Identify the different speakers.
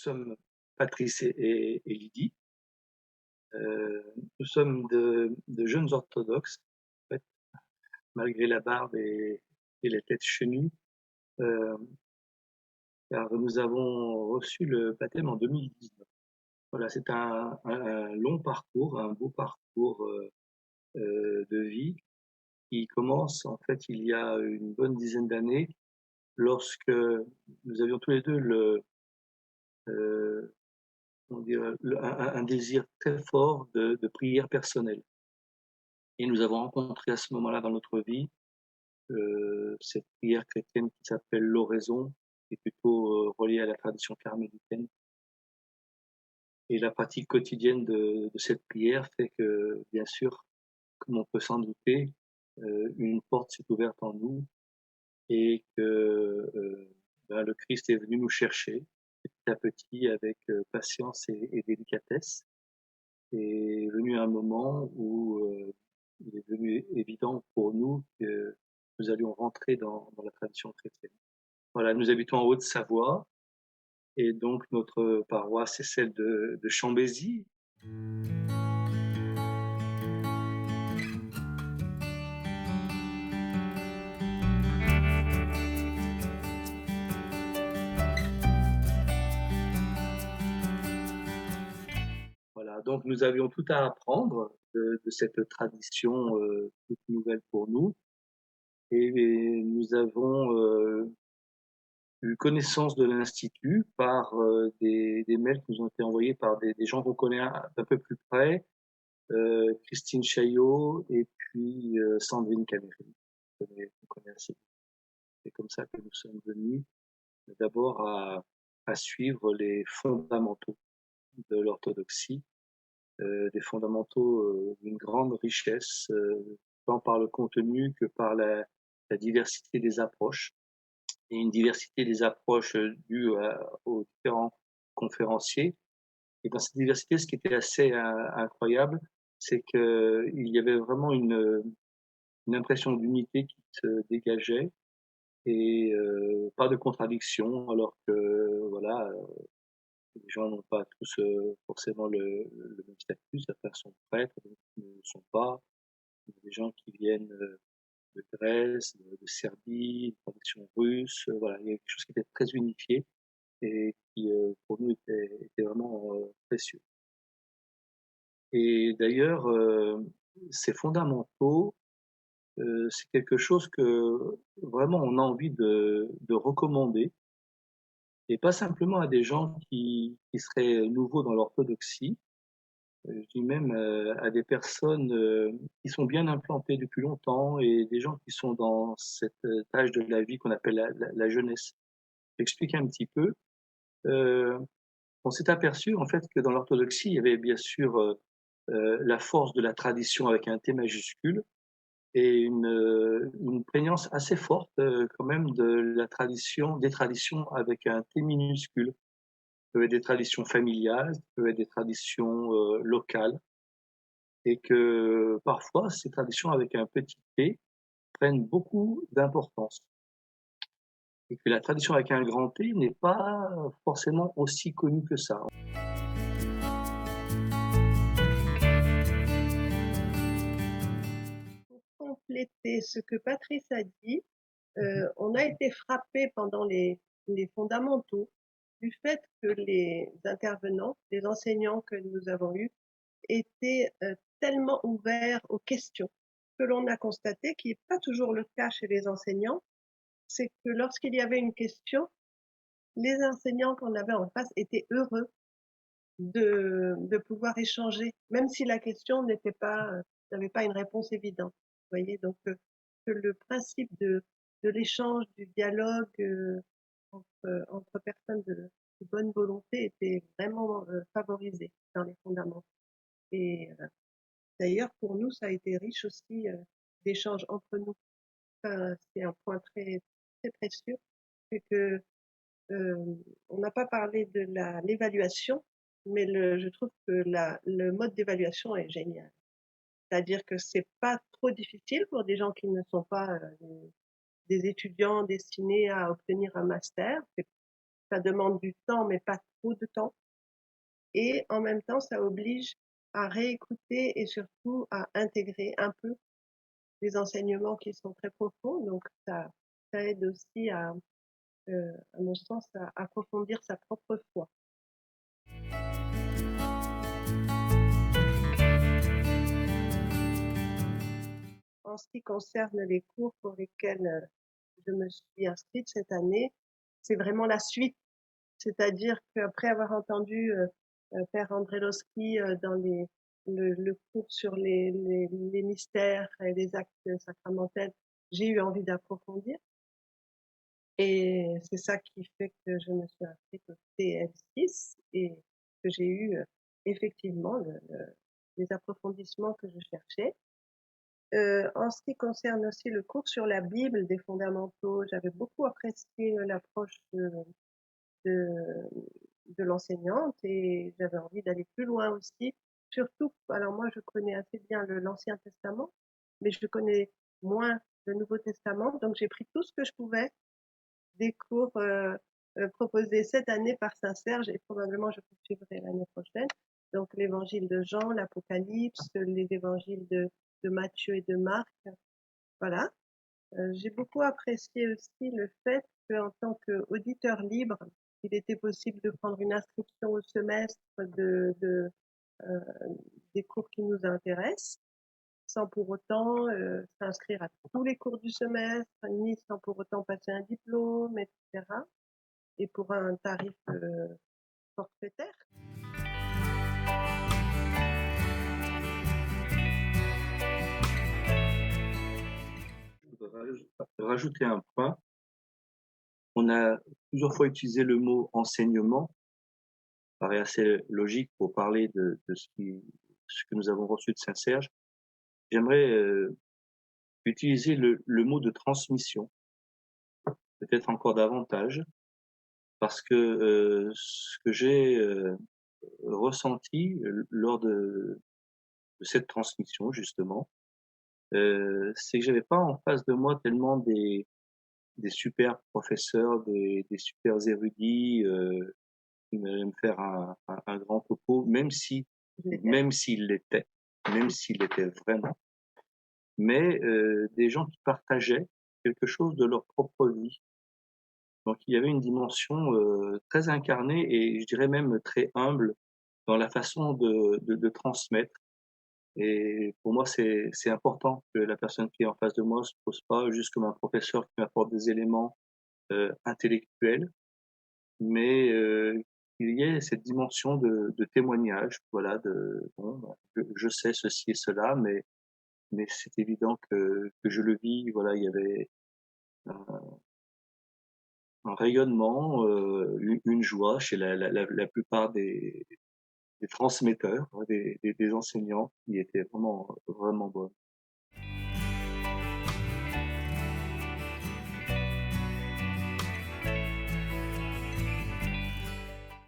Speaker 1: sommes Patrice et Lydie. Nous sommes de jeunes orthodoxes, en fait, malgré la barbe et la tête chenue, euh, car nous avons reçu le baptême en 2019. Voilà, c'est un long parcours, un beau parcours de vie qui commence en fait il y a une bonne dizaine d'années, lorsque nous avions tous les deux euh, comment dire, un désir très fort de prière personnelle. Et nous avons rencontré à ce moment-là dans notre vie cette prière chrétienne qui s'appelle l'oraison, qui est plutôt reliée à la tradition carmélitaine. Et la pratique quotidienne de cette prière fait que, bien sûr, comme on peut s'en douter, une porte s'est ouverte en nous et que le Christ est venu nous chercher petit à petit avec patience et délicatesse. Et est venu un moment où il est devenu évident pour nous que nous allions rentrer dans la tradition chrétienne. Voilà, nous habitons en Haute-Savoie et donc notre paroisse est celle de Chambésy. Voilà, donc nous avions tout à apprendre de cette tradition toute nouvelle pour nous et nous avons eu connaissance de l'Institut par des mails qui nous ont été envoyés par des gens qu'on connaît d'un peu plus près, Christine Chaillot et puis Sandrine Caméry, qu'on connaît assez. C'est comme ça que nous sommes venus d'abord à suivre les fondamentaux de l'orthodoxie, des fondamentaux d'une grande richesse, tant par le contenu que par la diversité des approches, et une diversité des approches dues aux différents conférenciers. Et dans cette diversité, ce qui était assez incroyable, c'est qu'il y avait vraiment une impression d'unité qui se dégageait et pas de contradiction, alors que voilà, les gens n'ont pas tous forcément le même statut. Certains sont prêtres, d'autres ne le sont pas. Il y a des gens qui viennent de Grèce, de Serbie, de tradition russe. Voilà, il y a quelque chose qui était très unifié et qui, pour nous, était vraiment précieux. Et d'ailleurs, ces fondamentaux, c'est quelque chose que vraiment on a envie de recommander, et pas simplement à des gens qui seraient nouveaux dans l'orthodoxie, je dis même à des personnes qui sont bien implantées depuis longtemps et des gens qui sont dans cette âge de la vie qu'on appelle la jeunesse. J'explique un petit peu. Euh, on s'est aperçu en fait que dans l'orthodoxie, il y avait bien sûr la force de la tradition avec un T majuscule et une prégnance assez forte quand même de la tradition, des traditions avec un T minuscule. Ça peut être des traditions familiales, ça peut être des traditions locales, et que parfois ces traditions avec un petit T prennent beaucoup d'importance. Et que la tradition avec un grand T n'est pas forcément aussi connue que ça.
Speaker 2: Pour compléter ce que Patrice a dit, on a été frappé pendant les fondamentaux du fait que les intervenants, les enseignants que nous avons eus, étaient tellement ouverts aux questions. Ce que l'on a constaté, qui n'est pas toujours le cas chez les enseignants, c'est que lorsqu'il y avait une question, les enseignants qu'on avait en face étaient heureux de pouvoir échanger, même si la question n'avait pas une réponse évidente. Vous voyez, donc que le principe de l'échange, du dialogue entre personnes de bonne volonté était vraiment favorisé dans les fondamentaux. Et d'ailleurs, pour nous, ça a été riche aussi d'échanges entre nous. Enfin, c'est un point très, très précieux, c'est que on n'a pas parlé de l'évaluation, mais je trouve que le mode d'évaluation est génial. C'est-à-dire que c'est pas trop difficile pour des gens qui ne sont pas des étudiants destinés à obtenir un master. C'est ça demande du temps, mais pas trop de temps. Et en même temps, ça oblige à réécouter et surtout à intégrer un peu les enseignements qui sont très profonds. Donc ça aide aussi à mon sens, à approfondir sa propre foi. En ce qui concerne les cours pour lesquels je me suis inscrite cette année, c'est vraiment la suite. C'est-à-dire qu'après avoir entendu Père Andrelowski dans le cours sur les mystères et les actes sacramentels, j'ai eu envie d'approfondir. Et c'est ça qui fait que je me suis inscrite au TL6 et que j'ai eu effectivement les approfondissements que je cherchais. En ce qui concerne aussi le cours sur la Bible des fondamentaux, j'avais beaucoup apprécié l'approche de, de l'enseignante et j'avais envie d'aller plus loin aussi. Surtout, alors moi je connais assez bien l'Ancien Testament, mais je connais moins le Nouveau Testament, donc j'ai pris tout ce que je pouvais des cours proposés cette année par Saint-Serge et probablement je poursuivrai l'année prochaine. Donc l'évangile de Jean, l'Apocalypse, les évangiles de Matthieu et de Marc. Voilà. J'ai beaucoup apprécié aussi le fait qu'en tant qu'auditeur libre, il était possible de prendre une inscription au semestre euh, des cours qui nous intéressent, sans pour autant s'inscrire à tous les cours du semestre, ni sans pour autant passer un diplôme, etc. Et pour un tarif forfaitaire.
Speaker 1: Je voudrais rajouter un point. On a plusieurs fois utilisé le mot enseignement. Ça paraît assez logique pour parler de ce que nous avons reçu de Saint-Serge. J'aimerais utiliser le mot de transmission, peut-être encore davantage, parce que ce que j'ai ressenti lors de cette transmission, justement, c'est que j'avais pas en face de moi tellement des super professeurs, des super érudits qui allaient me faire un grand topo, même s'il l'était, même s'il l'était vraiment, mais des gens qui partageaient quelque chose de leur propre vie. Donc il y avait une dimension très incarnée et je dirais même très humble dans la façon de transmettre. Et pour moi, c'est important que la personne qui est en face de moi se pose pas juste comme un professeur qui m'apporte des éléments intellectuels, mais qu'il y ait cette dimension de témoignage, voilà, bon, bah, je sais ceci et cela, mais c'est évident que je le vis, voilà, il y avait un rayonnement, une joie chez la plupart des transmetteurs, des enseignants qui étaient vraiment, vraiment bonnes.